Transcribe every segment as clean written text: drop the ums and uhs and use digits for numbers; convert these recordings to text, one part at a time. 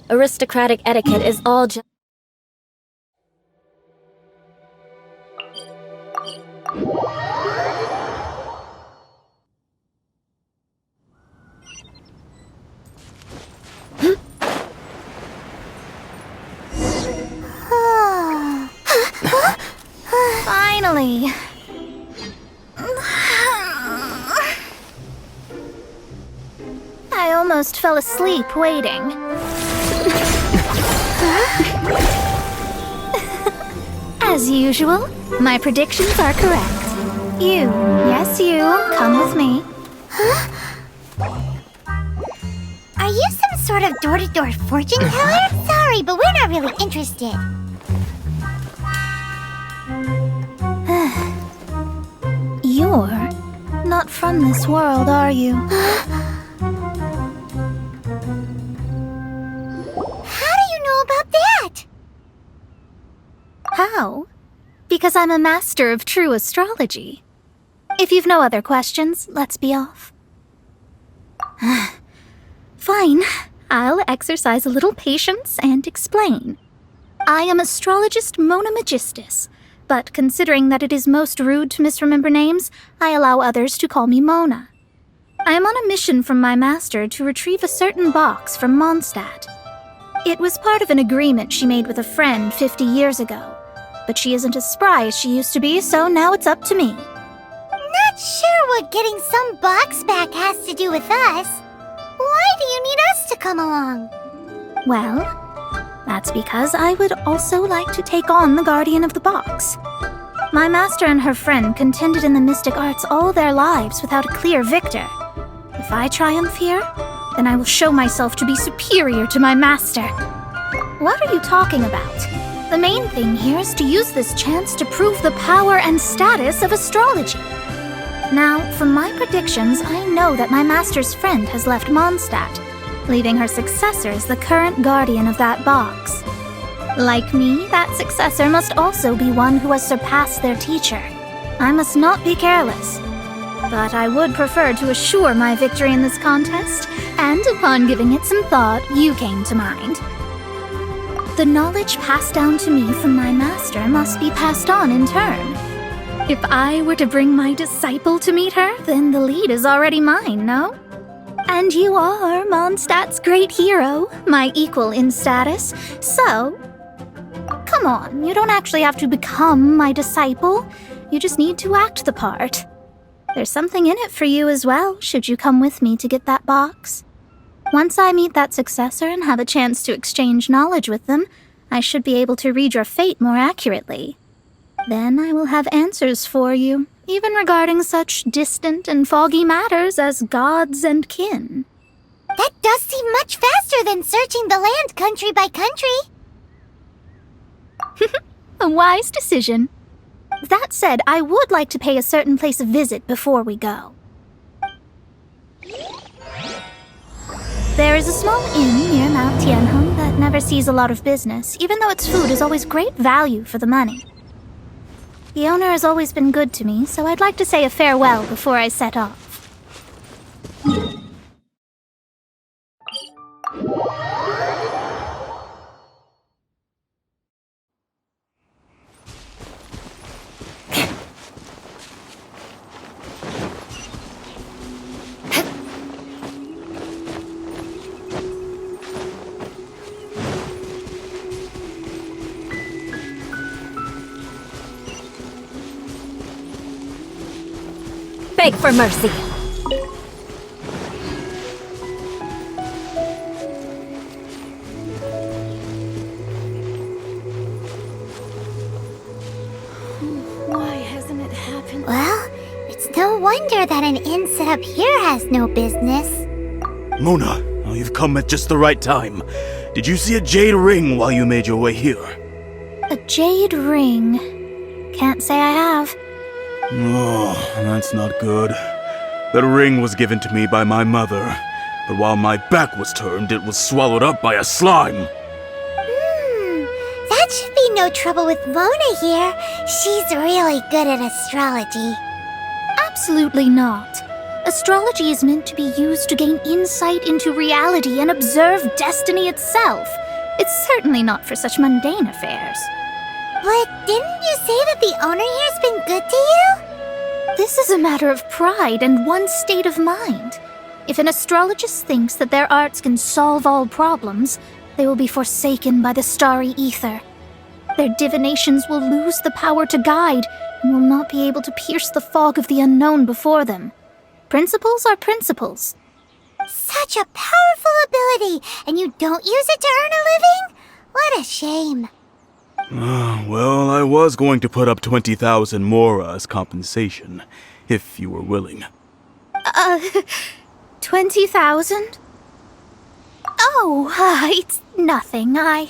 Aristocratic etiquette is all just... Finally. I almost fell asleep waiting. As usual, my predictions are correct. You, yes you, come with me. Are you some sort of door-to-door fortune teller? Sorry, but we're not really interested. You're not from this world, are you? How do you know about that? How? Because I'm a master of true astrology. If you've no other questions, let's be off. Fine. I'll exercise a little patience and explain. I am astrologist Mona Magistus, but considering that it is most rude to misremember names, I allow others to call me Mona. I am on a mission from my master to retrieve a certain box from Mondstadt. It was part of an agreement she made with a friend 50 years ago, but she isn't as spry as she used to be, so now it's up to me. Not sure what getting some box back has to do with us. Why do you need us to come along? Well, that's because I would also like to take on the guardian of the box. My master and her friend contended in the mystic arts all their lives without a clear victor. If I triumph here, then I will show myself to be superior to my master. What are you talking about? The main thing here is to use this chance to prove the power and status of astrology. Now, from my predictions, I know that my master's friend has left Mondstadt, leaving her successor as the current guardian of that box. Like me, that successor must also be one who has surpassed their teacher. I must not be careless. But I would prefer to assure my victory in this contest, and upon giving it some thought, you came to mind. The knowledge passed down to me from my master must be passed on in turn. If I were to bring my disciple to meet her, then the lead is already mine, no? And you are Mondstadt's great hero, my equal in status, so... Come on, you don't actually have to become my disciple. You just need to act the part. There's something in it for you as well, should you come with me to get that box. Once I meet that successor and have a chance to exchange knowledge with them, I should be able to read your fate more accurately. Then I will have answers for you, even regarding such distant and foggy matters as gods and kin. That does seem much faster than searching the land country by country. A wise decision. That said, I would like to pay a certain place a visit before we go. There is a small inn near Mount Tianheng that never sees a lot of business, even though its food is always great value for the money. The owner has always been good to me, so I'd like to say a farewell before I set off. Beg for mercy. Why hasn't it happened? Well, it's no wonder that an inn set up here has no business. Mona, oh, you've come at just the right time. Did you see a jade ring while you made your way here? A jade ring. Can't say I have. Oh, that's not good. That ring was given to me by my mother, but while my back was turned, it was swallowed up by a slime. That should be no trouble with Mona here. She's really good at astrology. Absolutely not. Astrology is meant to be used to gain insight into reality and observe destiny itself. It's certainly not for such mundane affairs. But didn't you say that the owner here's been good to you? This is a matter of pride and one's state of mind. If an astrologist thinks that their arts can solve all problems, they will be forsaken by the starry ether. Their divinations will lose the power to guide and will not be able to pierce the fog of the unknown before them. Principles are principles. Such a powerful ability, and you don't use it to earn a living? What a shame. Well, I was going to put up 20,000 mora as compensation, if you were willing. 20,000? Oh, it's nothing. I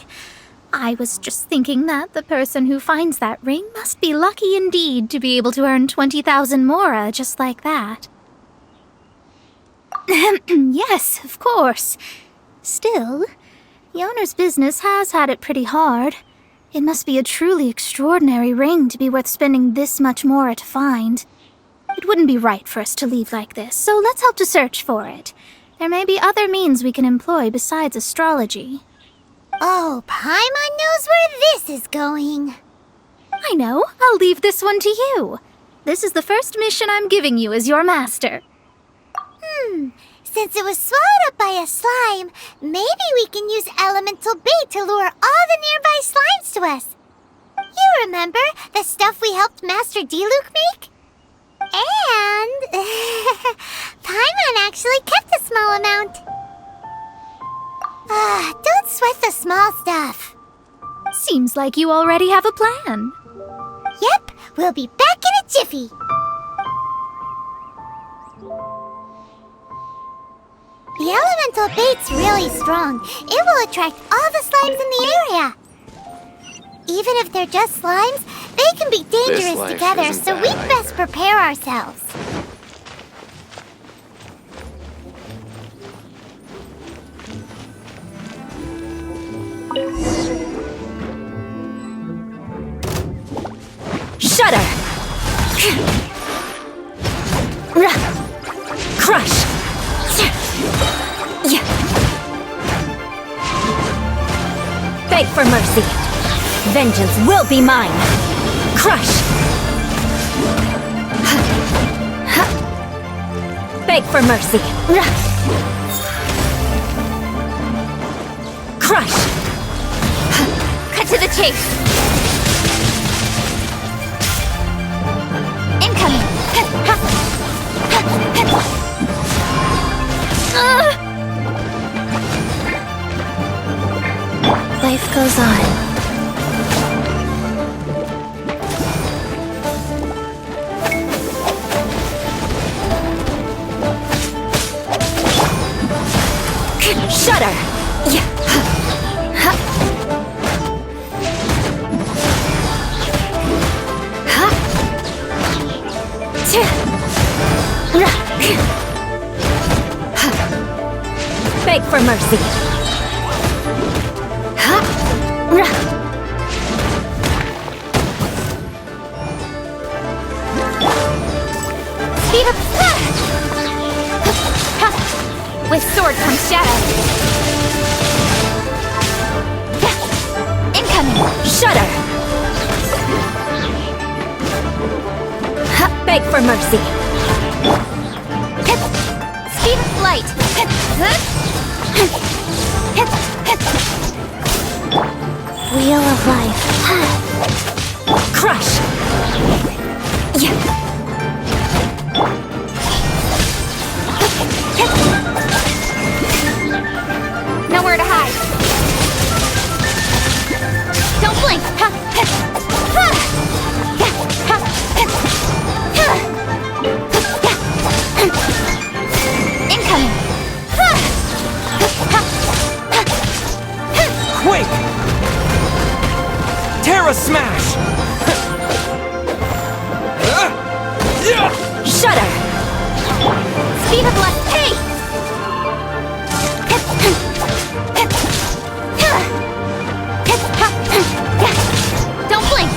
was just thinking that the person who finds that ring must be lucky indeed to be able to earn 20,000 mora just like that. Yes, of course. Still, the owner's business has had it pretty hard. It must be a truly extraordinary ring to be worth spending this much mora to find. It wouldn't be right for us to leave like this, so let's help to search for it. There may be other means we can employ besides astrology. Oh, Paimon knows where this is going. I know. I'll leave this one to you. This is the first mission I'm giving you as your master. Since it was swallowed up by a slime, maybe we can use elemental bait to lure all the nearby slimes to us. You remember the stuff we helped Master Diluc make? And Paimon actually kept a small amount. Don't sweat the small stuff. Seems like you already have a plan. Yep, we'll be back in a jiffy. The elemental bait's really strong. It will attract all the slimes in the area. Even if they're just slimes, they can be dangerous together, so we'd best prepare ourselves. Shudder! Crush! Beg for mercy. Vengeance will be mine. Crush! Beg for mercy. Crush! Cut to the chase. Incoming! Life goes on. Shudder! Beg for mercy. Speed up! With sword comes shadow. Incoming! Shudder! Beg for mercy. Speed of light. Wheel of life. Crush! Nowhere to hide. Don't blink. Incoming. Quake! Terra Smash! Shudder! Speed of light. Hey! Don't blink.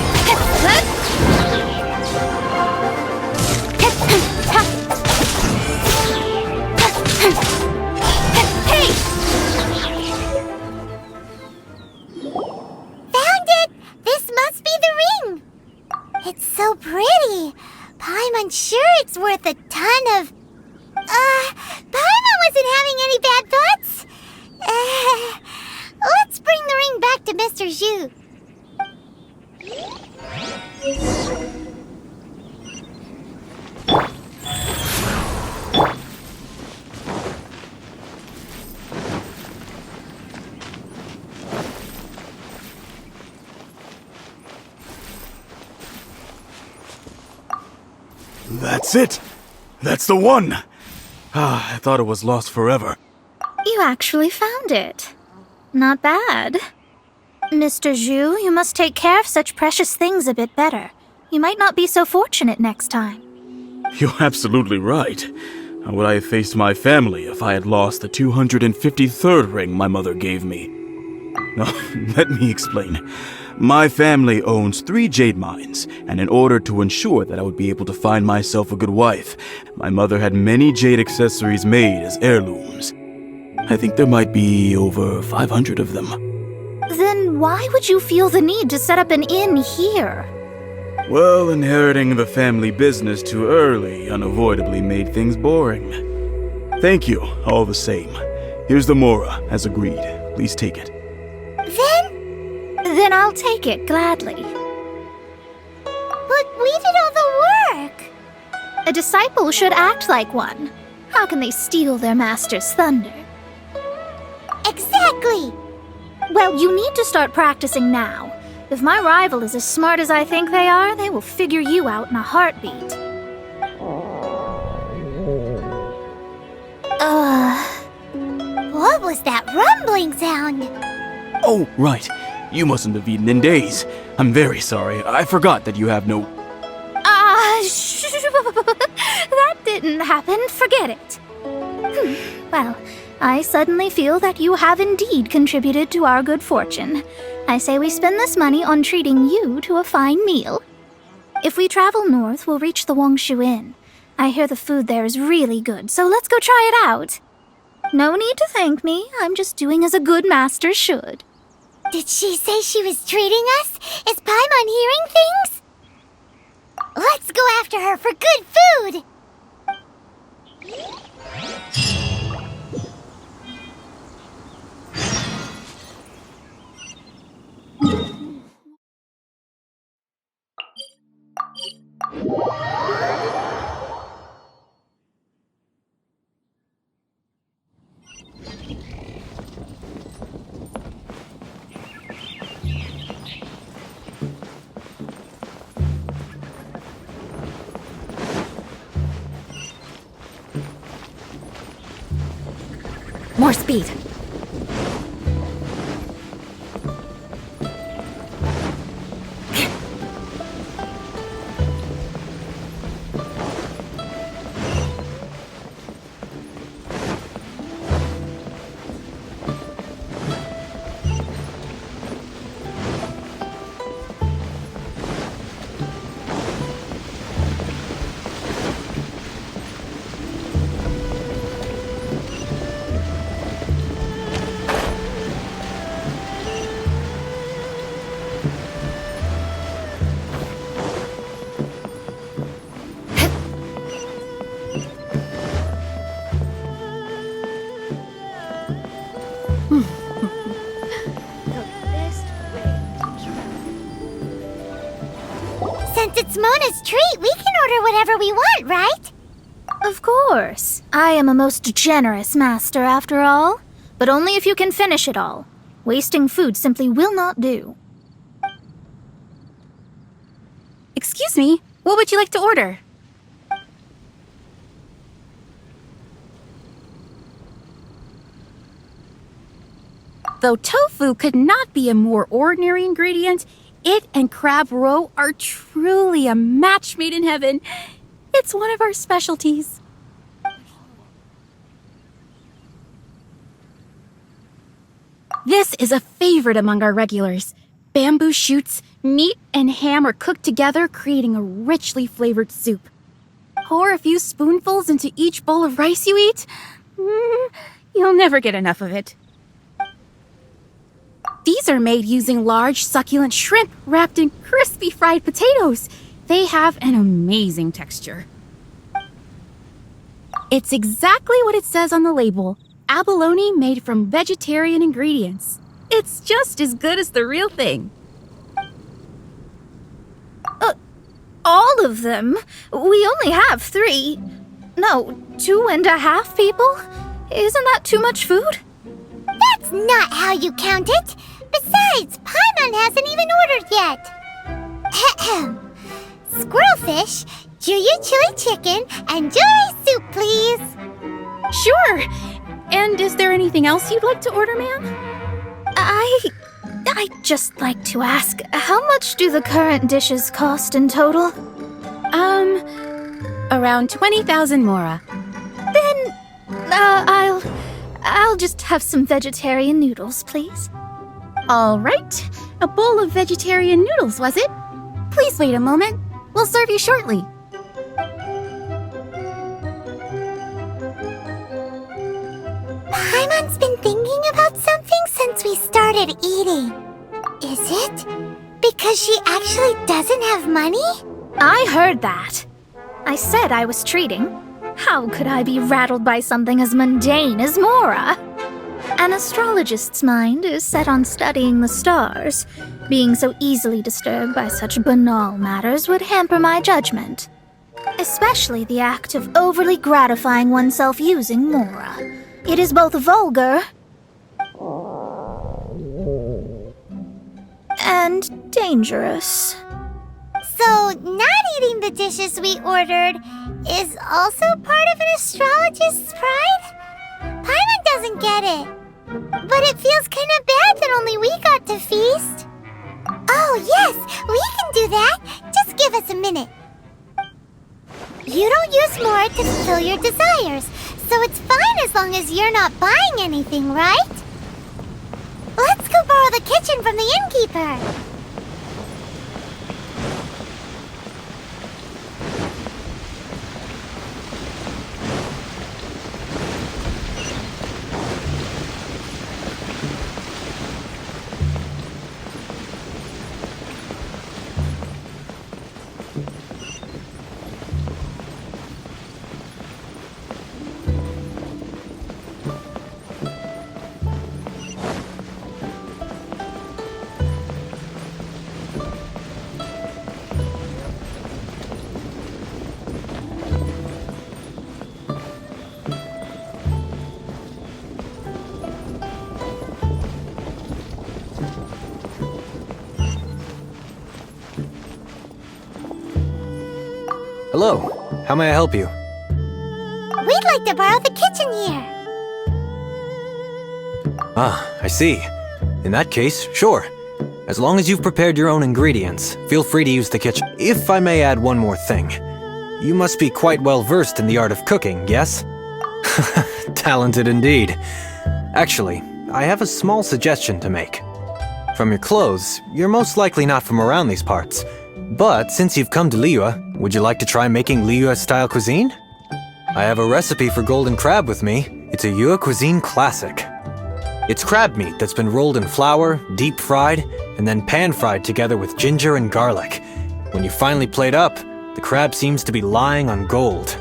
Paimon, sure it's worth a ton of... Paimon wasn't having any bad thoughts. Let's bring the ring back to Mr. Zhu. That's it! That's the one! I thought it was lost forever. You actually found it. Not bad. Mr. Zhu, you must take care of such precious things a bit better. You might not be so fortunate next time. You're absolutely right. How would I have faced my family if I had lost the 253rd ring my mother gave me? Now, let me explain. My family owns 3 jade mines, and in order to ensure that I would be able to find myself a good wife, my mother had many jade accessories made as heirlooms. I think there might be over 500 of them. Then why would you feel the need to set up an inn here? Well, inheriting the family business too early unavoidably made things boring. Thank you, all the same. Here's the mora, as agreed. Please take it. Then I'll take it gladly. But we did all the work. A disciple should act like one. How can they steal their master's thunder? Exactly. Well, you need to start practicing now. If my rival is as smart as I think they are, they will figure you out in a heartbeat. What was that rumbling sound? Oh, right. You mustn't have eaten in days. I'm very sorry. I forgot that you have no... That didn't happen. Forget it. Well, I suddenly feel that you have indeed contributed to our good fortune. I say we spend this money on treating you to a fine meal. If we travel north, we'll reach the Wongshu Inn. I hear the food there is really good, so let's go try it out. No need to thank me. I'm just doing as a good master should. Did she say she was treating us? Is Paimon hearing things? Let's go after her for good food! More speed. Since it's Mona's treat, we can order whatever we want, right? Of course. I am a most generous master, after all. But only if you can finish it all. Wasting food simply will not do. Excuse me, what would you like to order? Though tofu could not be a more ordinary ingredient, it and crab roe are truly a match made in heaven. It's one of our specialties. This is a favorite among our regulars. Bamboo shoots, meat, and ham are cooked together, creating a richly flavored soup. Pour a few spoonfuls into each bowl of rice you eat. You'll never get enough of it. These are made using large, succulent shrimp wrapped in crispy fried potatoes. They have an amazing texture. It's exactly what it says on the label. Abalone made from vegetarian ingredients. It's just as good as the real thing. All of them? We only have 3. No, 2.5 people? Isn't that too much food? That's not how you count it. Besides, Paimon hasn't even ordered yet. Ahem. Squirrelfish, Juyu chili chicken, and jewelry soup, please. Sure. And is there anything else you'd like to order, ma'am? I'd just like to ask, how much do the current dishes cost in total? Around 20,000 mora. Then, I'll just have some vegetarian noodles, please. All right. A bowl of vegetarian noodles, was it? Please wait a moment. We'll serve you shortly. Paimon's been thinking about something since we started eating. Is it because she actually doesn't have money? I heard that. I said I was treating. How could I be rattled by something as mundane as Mora? An astrologist's mind is set on studying the stars. Being so easily disturbed by such banal matters would hamper my judgment. Especially the act of overly gratifying oneself using Mora. It is both vulgar and dangerous. So, not eating the dishes we ordered is also part of an astrologist's pride? Paimon doesn't get it. But it feels kind of bad that only we got to feast. Oh, yes, we can do that. Just give us a minute. You don't use more to fulfill your desires, so it's fine as long as you're not buying anything, right? Let's go borrow the kitchen from the innkeeper. Hello, how may I help you? We'd like to borrow the kitchen here. Ah, I see. In that case, sure. As long as you've prepared your own ingredients, feel free to use the kitchen. If I may add one more thing. You must be quite well versed in the art of cooking, yes? Talented indeed. Actually, I have a small suggestion to make. From your clothes, you're most likely not from around these parts. But since you've come to Liyue, would you like to try making Liyue-style cuisine? I have a recipe for golden crab with me. It's a Yue cuisine classic. It's crab meat that's been rolled in flour, deep fried, and then pan-fried together with ginger and garlic. When you finally plate up, the crab seems to be lying on gold.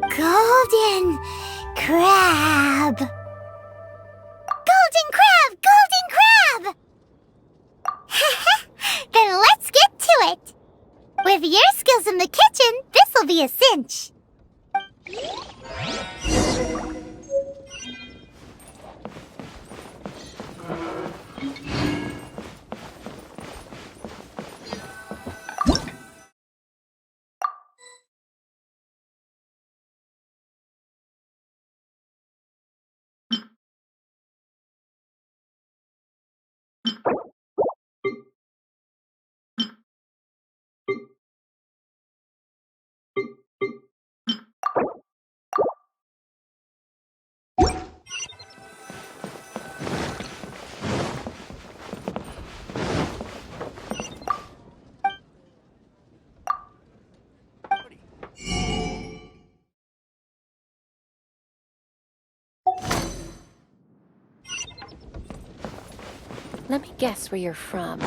Golden crab. Golden crab! Golden crab! Then let's get to it. With your skills in the kitchen, this'll be a cinch. Let me guess where you're from.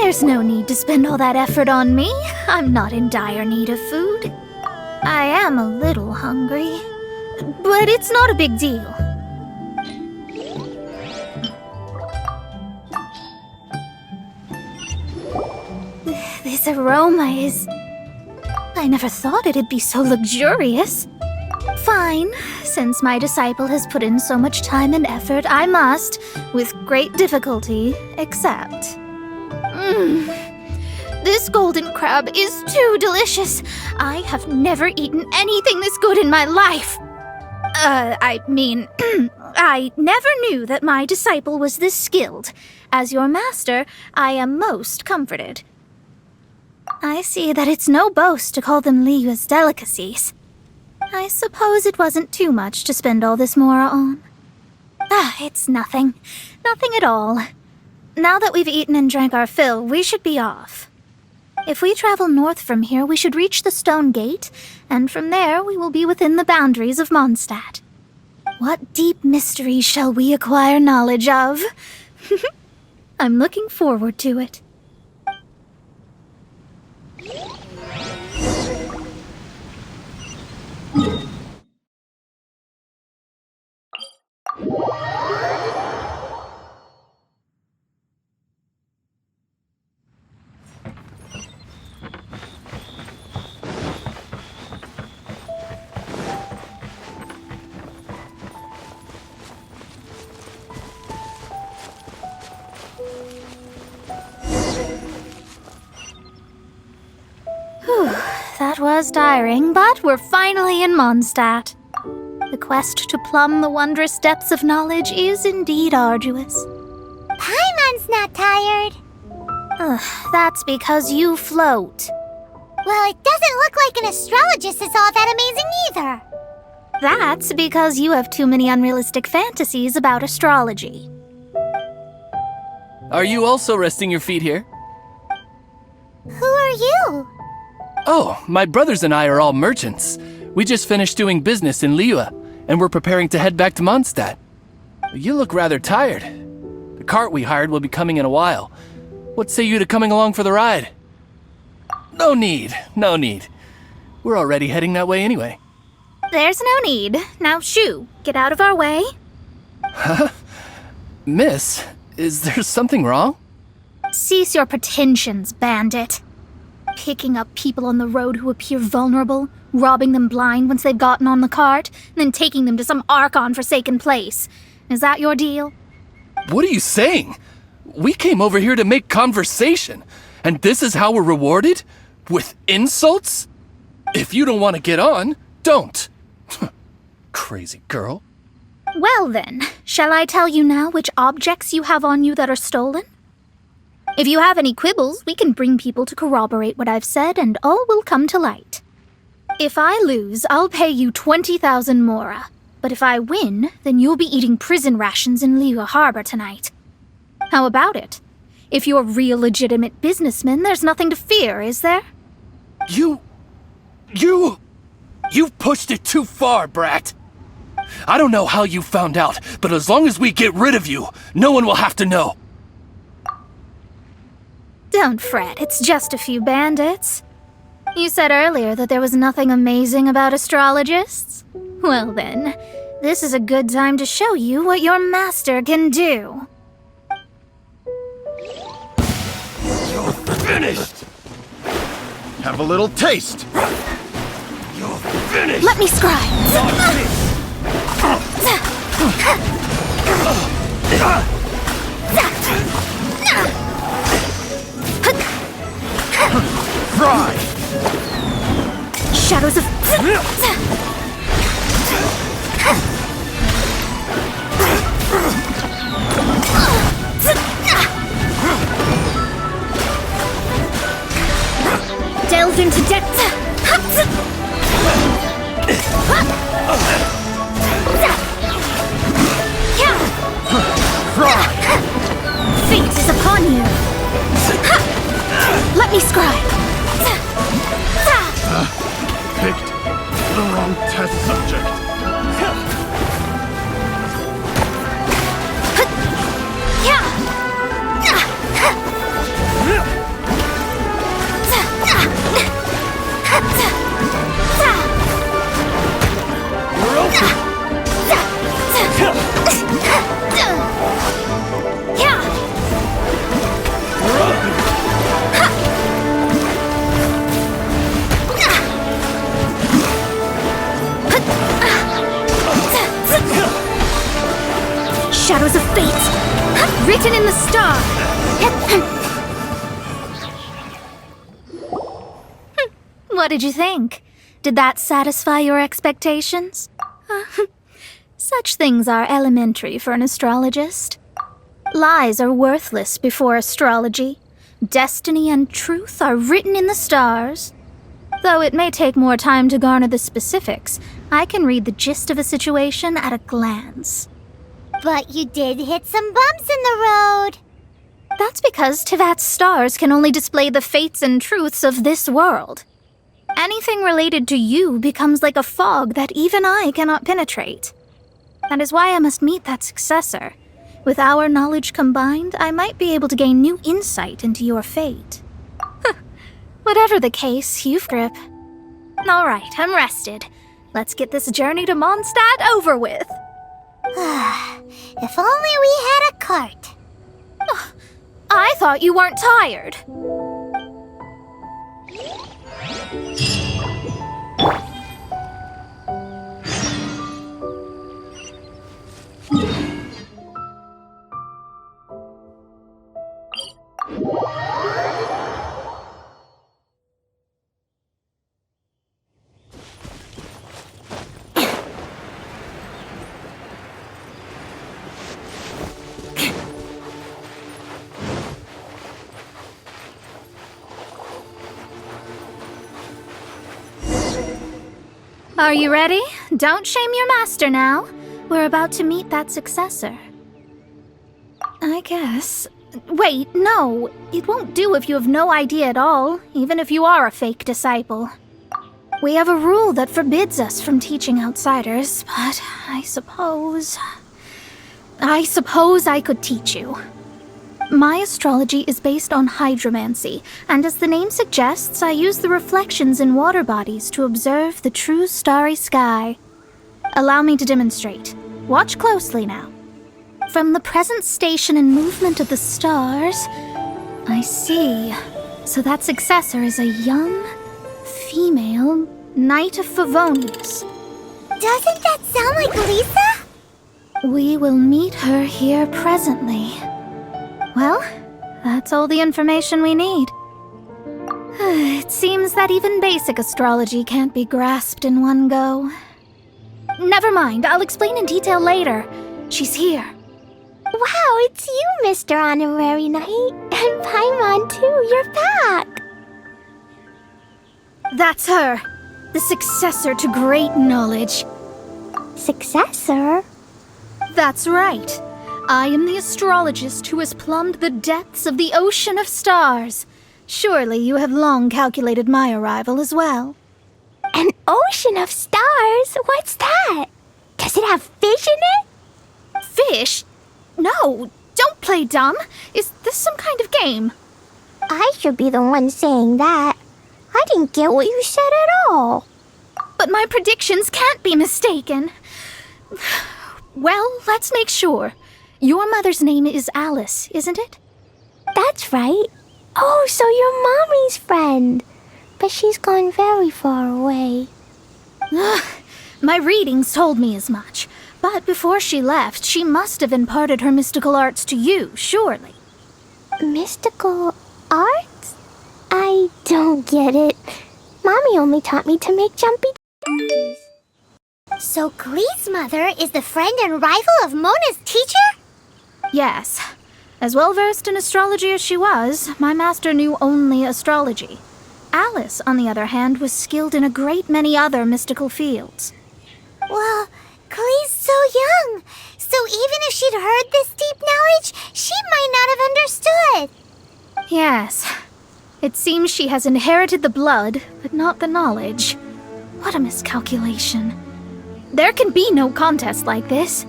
There's no need to spend all that effort on me. I'm not in dire need of food. I am a little hungry, but it's not a big deal. This aroma is... I never thought it'd be so luxurious. Fine. Since my disciple has put in so much time and effort, I must, with great difficulty, accept. This golden crab is too delicious. I have never eaten anything this good in my life. I never knew that my disciple was this skilled. As your master, I am most comforted. I see that it's no boast to call them Liyue's delicacies. I suppose it wasn't too much to spend all this mora on. It's nothing. Nothing at all. Now that we've eaten and drank our fill, we should be off. If we travel north from here, we should reach the stone gate, and from there we will be within the boundaries of Mondstadt. What deep mysteries shall we acquire knowledge of? I'm looking forward to it. That was tiring, but we're finally in Mondstadt. The quest to plumb the wondrous depths of knowledge is indeed arduous. Paimon's not tired. That's because you float. Well, it doesn't look like an astrologist is all that amazing either. That's because you have too many unrealistic fantasies about astrology. Are you also resting your feet here? Who are you? Oh, my brothers and I are all merchants. We just finished doing business in Liyue, and we're preparing to head back to Mondstadt. You look rather tired. The cart we hired will be coming in a while. What say you to coming along for the ride? No need, no need. We're already heading that way anyway. There's no need. Now shoo, get out of our way. Huh? Miss, is there something wrong? Cease your pretensions, bandit. Picking up people on the road who appear vulnerable, robbing them blind once they've gotten on the cart, and then taking them to some Archon-forsaken place. Is that your deal? What are you saying? We came over here to make conversation, and this is how we're rewarded? With insults? If you don't want to get on, don't. Crazy girl. Well then, shall I tell you now which objects you have on you that are stolen? If you have any quibbles, we can bring people to corroborate what I've said and all will come to light. If I lose, I'll pay you 20,000 mora. But if I win, then you'll be eating prison rations in Liyue Harbor tonight. How about it? If you're real legitimate businessmen, there's nothing to fear, is there? You've pushed it too far, Brat. I don't know how you found out, but as long as we get rid of you, no one will have to know. Don't fret, it's just a few bandits. You said earlier that there was nothing amazing about astrologists? Well then, this is a good time to show you what your master can do. You're finished! Have a little taste! You're finished! Let me scribe! Fry! Shadows of... Delve into depth. Fate is upon you. Let me scribe. Picked the wrong test subject. Shadows of fate, written in the star. What did you think? Did that satisfy your expectations? Such things are elementary for an astrologist. Lies are worthless before astrology. Destiny and truth are written in the stars. Though it may take more time to garner the specifics, I can read the gist of a situation at a glance. But you did hit some bumps in the road. That's because Tivat's stars can only display the fates and truths of this world. Anything related to you becomes like a fog that even I cannot penetrate. That is why I must meet that successor. With our knowledge combined, I might be able to gain new insight into your fate. Whatever the case, you've grip. All right, I'm rested. Let's get this journey to Mondstadt over with. If only we had a cart. I thought you weren't tired. Are you ready? Don't shame your master now. We're about to meet that successor. I guess. Wait, no. It won't do if you have no idea at all, even if you are a fake disciple. We have a rule that forbids us from teaching outsiders, but I suppose I could teach you. My astrology is based on hydromancy, and as the name suggests, I use the reflections in water bodies to observe the true starry sky. Allow me to demonstrate. Watch closely now. From the present station and movement of the stars, I see. So that successor is a young, female Knight of Favonius. Doesn't that sound like Lisa? We will meet her here presently. Well, that's all the information we need. It seems that even basic astrology can't be grasped in one go. Never mind, I'll explain in detail later. She's here. Wow, it's you, Mr. Honorary Knight. And Paimon, too. You're back. That's her. The successor to great knowledge. Successor? That's right. I am the astrologist who has plumbed the depths of the ocean of stars. Surely you have long calculated my arrival as well. An ocean of stars? What's that? Does it have fish in it? Fish? No, don't play dumb. Is this some kind of game? I should be the one saying that. I didn't get what you said at all. But my predictions can't be mistaken. Well, let's make sure. Your mother's name is Alice, isn't it? That's right. Oh, so you're Mommy's friend. But she's gone very far away. My readings told me as much. But before she left, she must have imparted her mystical arts to you, surely. Mystical arts? I don't get it. Mommy only taught me to make jumpy donkeys. So Klee's mother is the friend and rival of Mona's teacher? Yes. As well-versed in astrology as she was, my master knew only astrology. Alice, on the other hand, was skilled in a great many other mystical fields. Well, Klee's so young. So even if she'd heard this deep knowledge, she might not have understood. Yes. It seems she has inherited the blood, but not the knowledge. What a miscalculation. There can be no contest like this.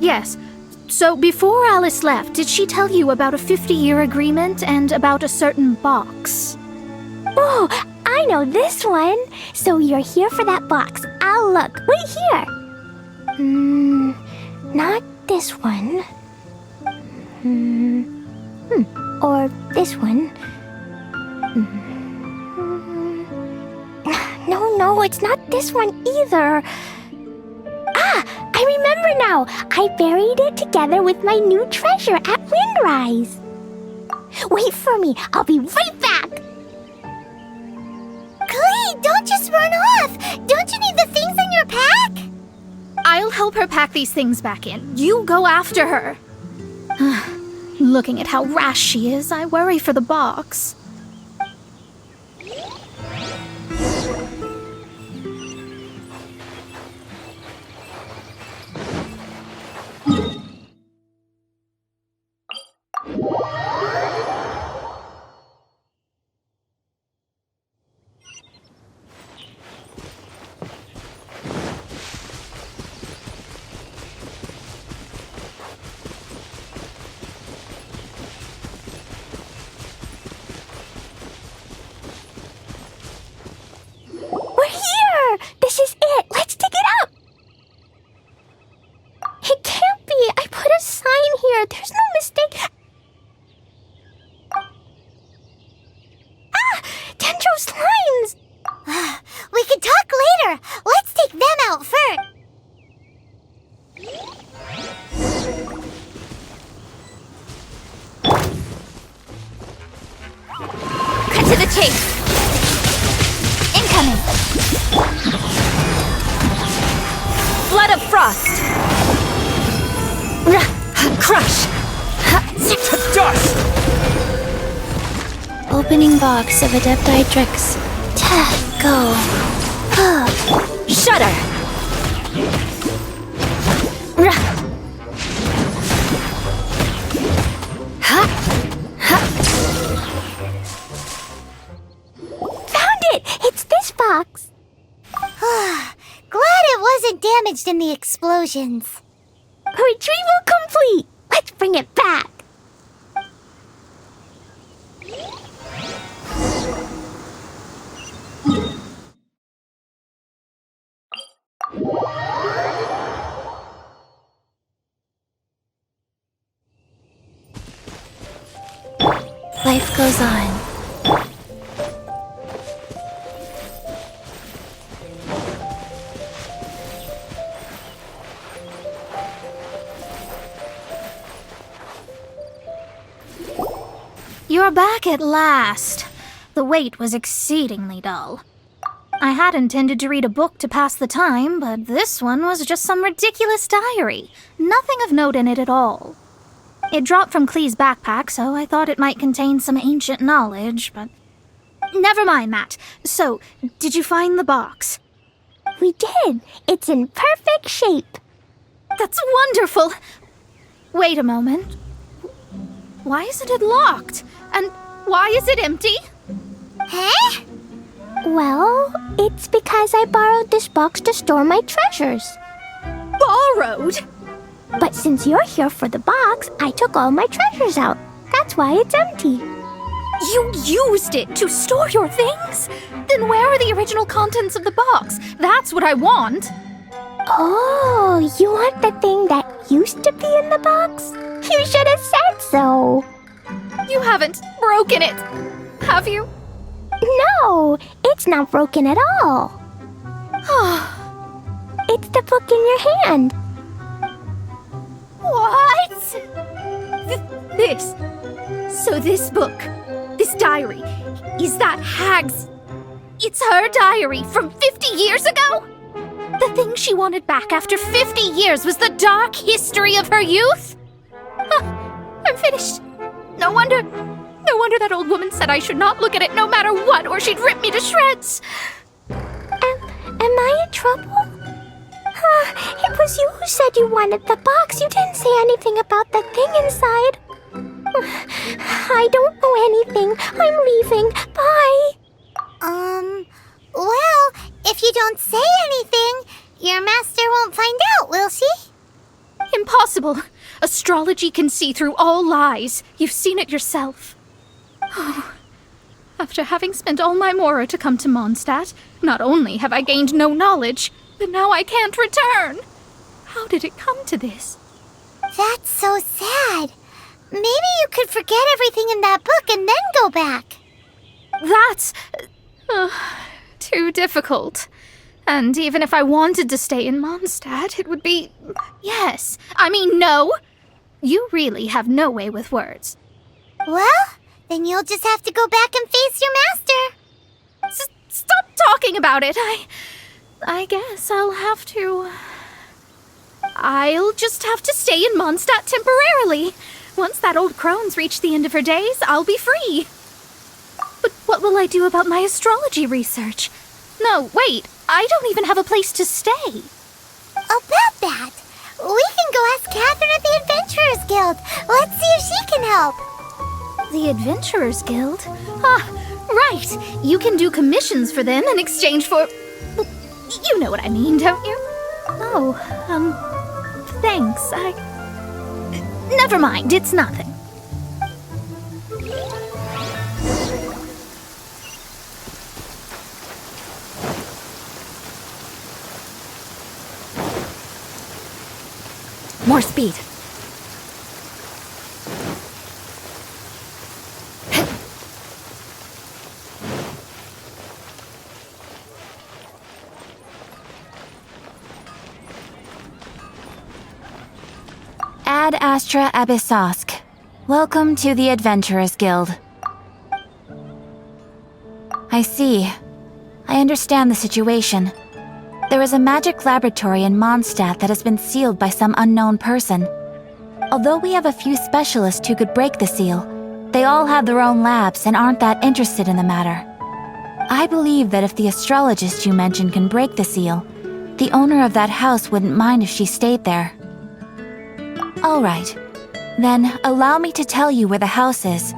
Yes. So before Alice left, did she tell you about a 50-year agreement and about a certain box? Oh, I know this one. So you're here for that box. I'll look. Wait here. Not this one. Or this one. No, it's not this one either. I remember now. I buried it together with my new treasure at Windrise. Wait for me. I'll be right back. Klee, don't just run off. Don't you need the things in your pack? I'll help her pack these things back in. You go after her. Looking at how rash she is, I worry for the box. We're here! This is it! Let's dig it up! It can't be! I put a sign here! There's no mistake! Dendro's lines! We can talk later! Let's take them out first! Cut to the chase! Incoming! Flood of frost! Crush! To dust! Opening box of Adepti-Trix. Go. Shudder! Found it! It's this box. Glad it wasn't damaged in the explosions. Retrieval complete! Let's bring it back. Life goes on. You're back at last. The wait was exceedingly dull. I had intended to read a book to pass the time, but this one was just some ridiculous diary. Nothing of note in it at all. It dropped from Klee's backpack, so I thought it might contain some ancient knowledge, but... Never mind that. So, did you find the box? We did. It's in perfect shape. That's wonderful! Wait a moment. Why isn't it locked? And why is it empty? Huh? Well, it's because I borrowed this box to store my treasures. Borrowed? But since you're here for the box, I took all my treasures out. That's why it's empty. You used it to store your things? Then where are the original contents of the box? That's what I want. Oh, you want the thing that used to be in the box? You should have said so. You haven't broken it, have you? No, it's not broken at all. It's the book in your hand. What? So this book, this diary, is that Hag's... It's her diary from 50 years ago? The thing she wanted back after 50 years was the dark history of her youth? I'm finished. No wonder that old woman said I should not look at it no matter what, or she'd rip me to shreds. Am I in trouble? It was you who said you wanted the box. You didn't say anything about the thing inside. I don't know anything. I'm leaving. Bye. Well, if you don't say anything, your master won't find out, will she? Impossible. Astrology can see through all lies. You've seen it yourself. After having spent all my mora to come to Mondstadt, not only have I gained no knowledge, but now I can't return. How did it come to this? That's so sad. Maybe you could forget everything in that book and then go back. That's... too difficult. And even if I wanted to stay in Mondstadt, it would be... Yes. I mean, no. You really have no way with words. Well, then you'll just have to go back and face your master. Stop talking about it. I guess I'll have to... I'll just have to stay in Mondstadt temporarily. Once that old crone's reached the end of her days, I'll be free. But what will I do about my astrology research? No, wait. I don't even have a place to stay. About that, we can go ask Catherine at the Adventurers Guild. Let's see if she can help. The Adventurers Guild? Right. You can do commissions for them in exchange for... You know what I mean, don't you? Oh, thanks. Never mind, it's nothing. More speed. Ad Astra Abyssosk. Welcome to the Adventurers Guild. I see. I understand the situation. There is a magic laboratory in Mondstadt that has been sealed by some unknown person. Although we have a few specialists who could break the seal, they all have their own labs and aren't that interested in the matter. I believe that if the astrologist you mentioned can break the seal, the owner of that house wouldn't mind if she stayed there. All right. Then allow me to tell you where the house is.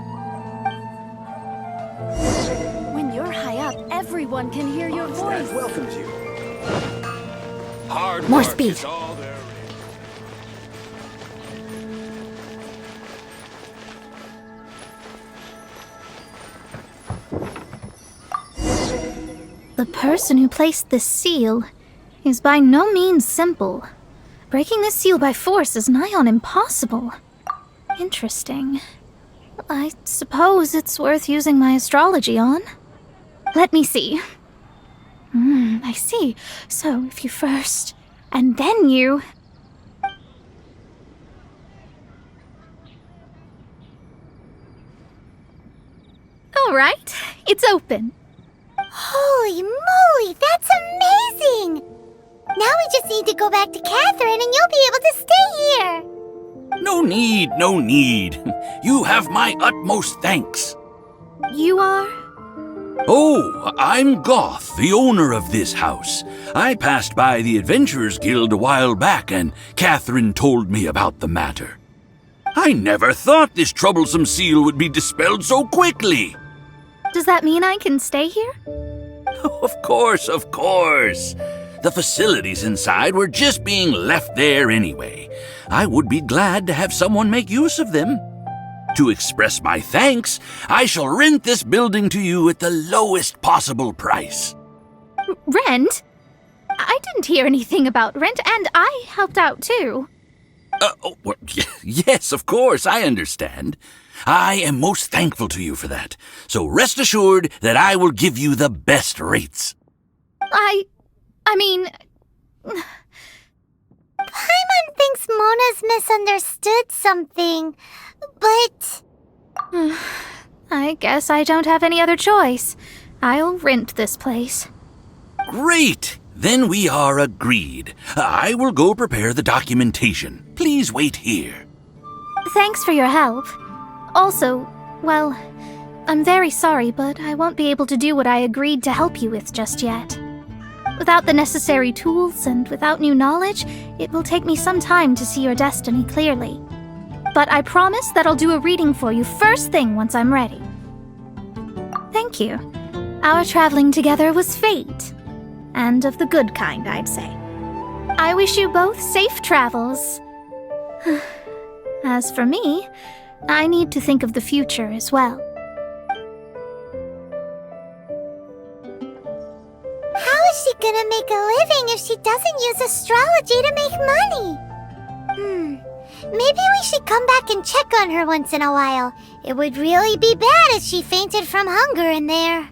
When you're high up, everyone can hear your voice. Welcomes you. Hard More work speed. is all there The person who placed this seal is by no means simple. Breaking this seal by force is nigh on impossible. Interesting. I suppose it's worth using my astrology on. Let me see. I see. So if you first, and then you... All right, it's open. Holy moly, that's amazing! Now we just need to go back to Catherine and you'll be able to stay here. No need, no need. You have my utmost thanks. You are? Oh, I'm Goth, the owner of this house. I passed by the Adventurers Guild a while back and Catherine told me about the matter. I never thought this troublesome seal would be dispelled so quickly. Does that mean I can stay here? Of course, of course. The facilities inside were just being left there anyway. I would be glad to have someone make use of them. To express my thanks, I shall rent this building to you at the lowest possible price. Rent? I didn't hear anything about rent, and I helped out too. Yes, of course, I understand. I am most thankful to you for that. So rest assured that I will give you the best rates. I mean... Paimon thinks Mona's misunderstood something, but... I guess I don't have any other choice. I'll rent this place. Great! Then we are agreed. I will go prepare the documentation. Please wait here. Thanks for your help. Also, well, I'm very sorry, but I won't be able to do what I agreed to help you with just yet. Without the necessary tools and without new knowledge, it will take me some time to see your destiny clearly. But I promise that I'll do a reading for you first thing once I'm ready. Thank you. Our traveling together was fate. And of the good kind, I'd say. I wish you both safe travels. As for me, I need to think of the future as well. How is she gonna make a living if she doesn't use astrology to make money? Maybe we should come back and check on her once in a while. It would really be bad if she fainted from hunger in there.